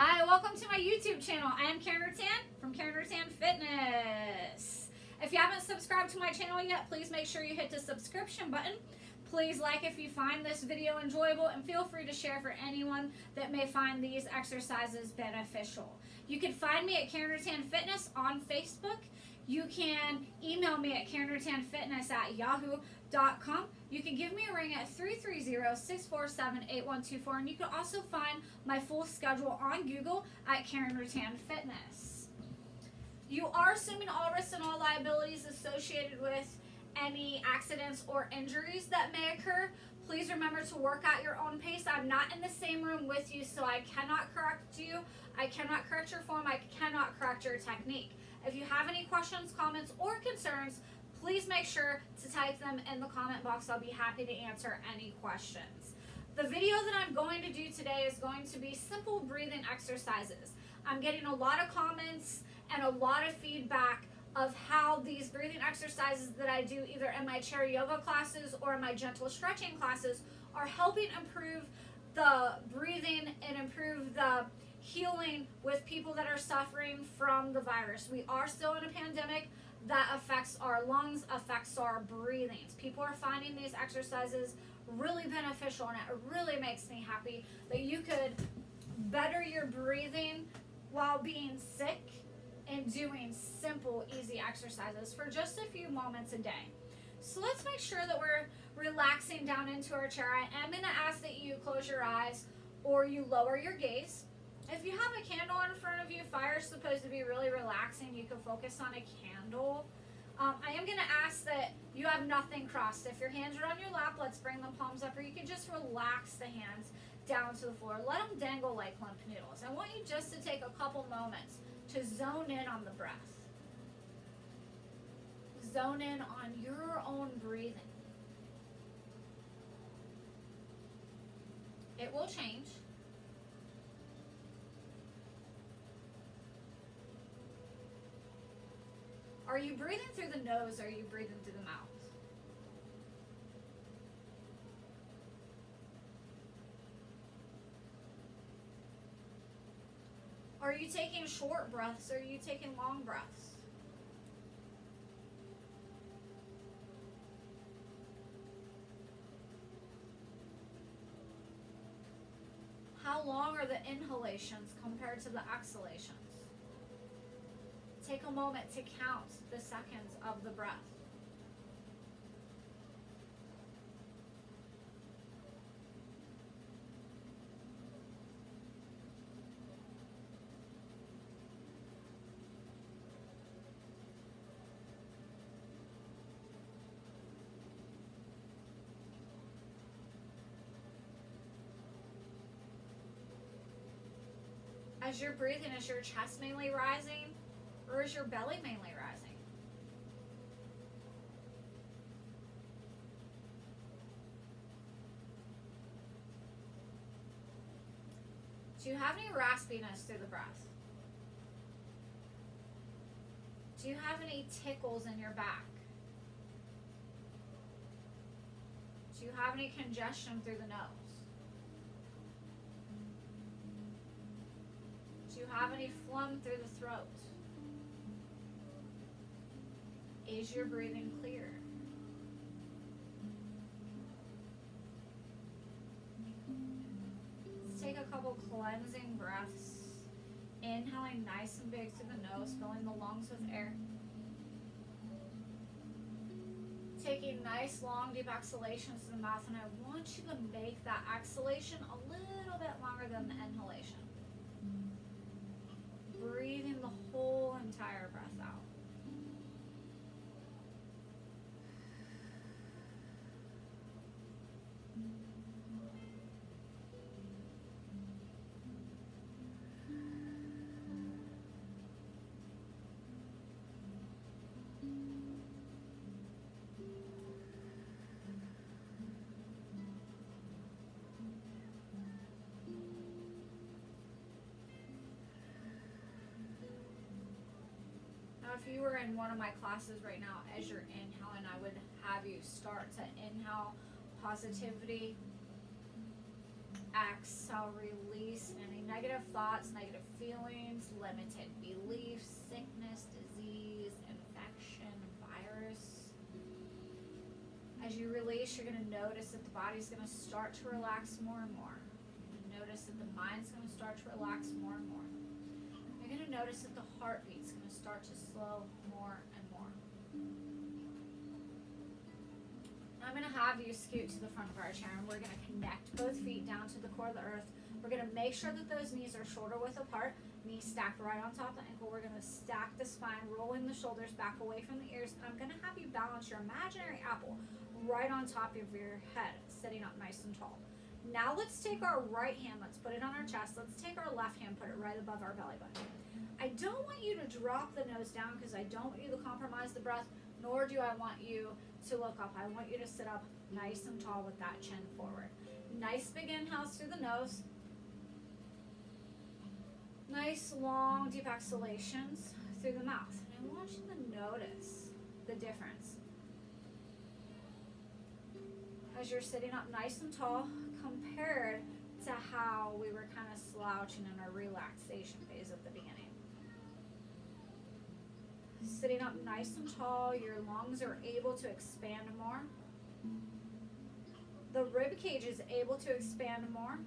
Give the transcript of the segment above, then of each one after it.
Hi, welcome to my YouTube channel. I am Karen Rattan from Karen Rattan Fitness. If you haven't subscribed to my channel yet, please make sure you hit the subscription button. Please like if you find this video enjoyable, and feel free to share for anyone that may find these exercises beneficial. You can find me at Karen Rattan Fitness on Facebook. You can email me at karenrattanfitness@yahoo.com. You can give me a ring at 330-647-8124, and you can also find my full schedule on Google at Karen Rattan Fitness. You are assuming all risks and all liabilities associated with any accidents or injuries that may occur. Please remember to work at your own pace. I'm not in the same room with you, so I cannot correct you. I cannot correct your form. I cannot correct your technique. If you have any questions, comments, or concerns, please make sure to type them in the comment box. I'll be happy to answer any questions. The video that I'm going to do today is going to be simple breathing exercises. I'm getting a lot of comments and a lot of feedback of how these breathing exercises that I do either in my chair yoga classes or in my gentle stretching classes are helping improve the breathing and improve the healing with people that are suffering from the virus. We are still in a pandemic that affects our lungs, affects our breathings. People are finding these exercises really beneficial, and it really makes me happy that you could better your breathing while being sick and doing simple, easy exercises for just a few moments a day. So let's make sure that we're relaxing down into our chair. I am going to ask that you close your eyes or you lower your gaze. If you have a candle in front of you, fire is supposed to be really relaxing. You can focus on a candle. I am going to ask that you have nothing crossed. If your hands are on your lap, let's bring the palms up, or you can just relax the hands down to the floor. Let them dangle like lymph noodles. I want you just to take a couple moments to zone in on the breath. Zone in on your own breathing. It will change. Are you breathing through the nose, or are you breathing through the mouth? Are you taking short breaths, or are you taking long breaths? How long are the inhalations compared to the exhalations? Take a moment to count the seconds of the breath. As you're breathing, is your chest mainly rising, or is your belly mainly rising? Do you have any raspiness through the breath? Do you have any tickles in your back? Do you have any congestion through the nose? Do you have any phlegm through the throat? Is your breathing clear? Let's take a couple cleansing breaths. Inhaling nice and big through the nose, filling the lungs with air. Taking nice, long, deep exhalations to the mouth, and I want you to make that exhalation a little bit longer than the inhalation. Breathing the whole entire breath out. Now, if you were in one of my classes right now, as you're inhaling, I would have you start to inhale positivity, exhale, release any negative thoughts, negative feelings, limited beliefs, sickness, disease, infection, virus. As you release, you're going to notice that the body's going to start to relax more and more. Notice that the mind's going to start to relax more and more. You're going to notice that the heartbeat's going to start to slow more and more. I'm going to have you scoot to the front of our chair, and we're going to connect both feet down to the core of the earth. We're going to make sure that those knees are shoulder width apart, knees stacked right on top of the ankle. We're going to stack the spine, rolling the shoulders back away from the ears, and I'm going to have you balance your imaginary apple right on top of your head, sitting up nice and tall. Now let's take our right hand, let's put it on our chest. Let's take our left hand, put it right above our belly button. I don't want you to drop the nose down because I don't want you to compromise the breath, nor do I want you to look up. I want you to sit up nice and tall with that chin forward. Nice big inhales through the nose. Nice long deep exhalations through the mouth. And I want you to notice the difference. As you're sitting up nice and tall, compared to how we were kind of slouching in our relaxation phase at the beginning. Sitting up nice and tall, your lungs are able to expand more. The rib cage is able to expand more.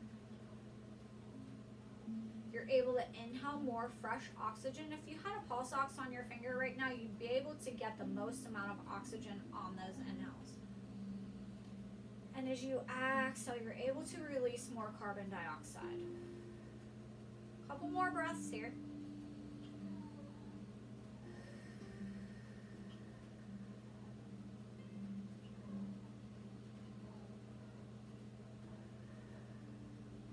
You're able to inhale more fresh oxygen. If you had a pulse ox on your finger right now, you'd be able to get the most amount of oxygen on those inhales. And as you exhale, you're able to release more carbon dioxide. Couple more breaths here.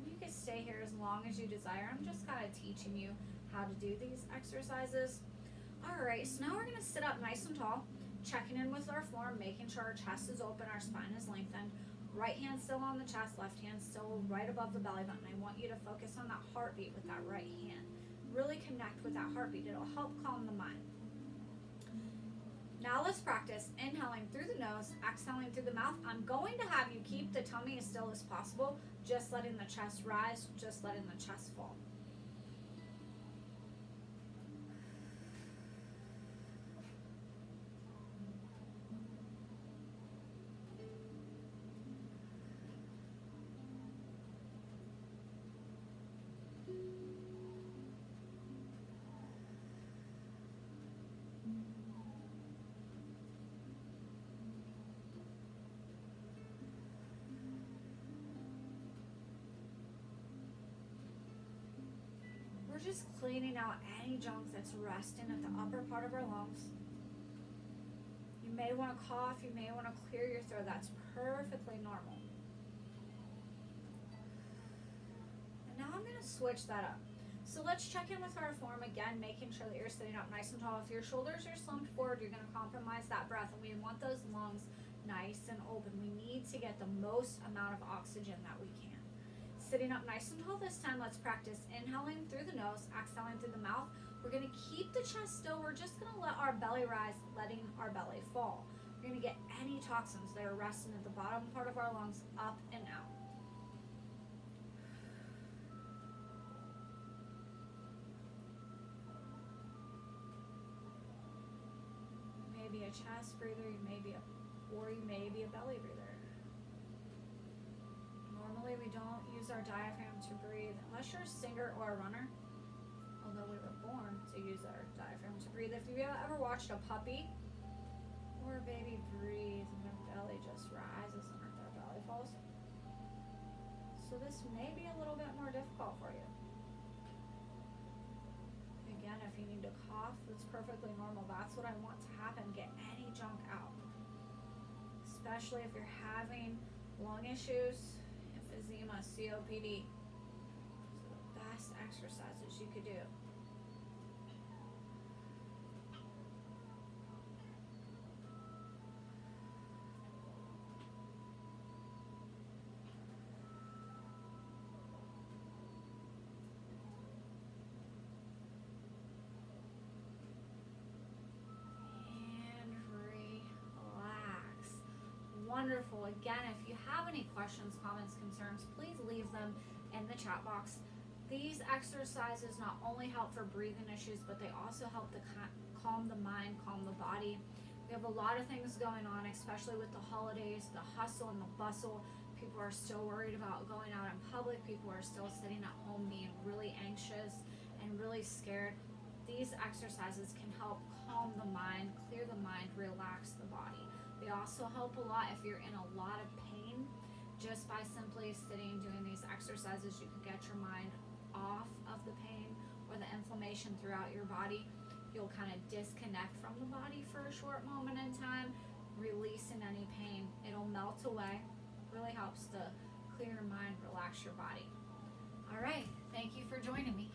You can stay here as long as you desire. I'm just kind of teaching you how to do these exercises. All right, so now we're going to sit up nice and tall, checking in with our form, making sure our chest is open, our spine is lengthened. Right hand still on the chest, left hand still right above the belly button. I want you to focus on that heartbeat with that right hand. Really connect with that heartbeat. It'll help calm the mind. Now let's practice inhaling through the nose, exhaling through the mouth. I'm going to have you keep the tummy as still as possible, just letting the chest rise, just letting the chest fall. We're just cleaning out any junk that's resting at the upper part of our lungs. You may want to cough, you may want to clear your throat. That's perfectly normal. And now I'm going to switch that up. So let's check in with our form again, making sure that you're sitting up nice and tall. If your shoulders are slumped forward, you're going to compromise that breath, and we want those lungs nice and open. We need to get the most amount of oxygen that we can. Sitting up nice and tall this time, let's practice inhaling through the nose, exhaling through the mouth. We're going to keep the chest still. We're just going to let our belly rise, letting our belly fall. We're going to get any toxins that are resting at the bottom part of our lungs up and out. You may be a chest breather, you may be a belly breather. Normally we don't use our diaphragm to breathe unless you're a singer or a runner, although we were born to use our diaphragm to breathe. If you've ever watched a puppy or a baby breathe and their belly just rises and their belly falls, so this may be a little bit more difficult for you. Again, if you need to cough, that's perfectly normal. That's what I want to happen. Get any junk out, especially if you're having lung issues, emphysema, COPD. So the best exercises you could do. And relax. Wonderful. Again, if you have any questions, comments, concerns, please leave them in the chat box. These exercises not only help for breathing issues, but they also help to calm the mind, calm the body. We have a lot of things going on, especially with the holidays, the hustle and the bustle. People are still worried about going out in public. People are still sitting at home being really anxious and really scared. These exercises can help calm the mind, clear the mind, relax the body. They also help a lot if you're in a lot of pain. Just by simply sitting doing these exercises, you can get your mind off of the pain or the inflammation throughout your body. You'll kind of disconnect from the body for a short moment in time, releasing any pain. It'll melt away. Really helps to clear your mind, relax your body. All right, thank you for joining me.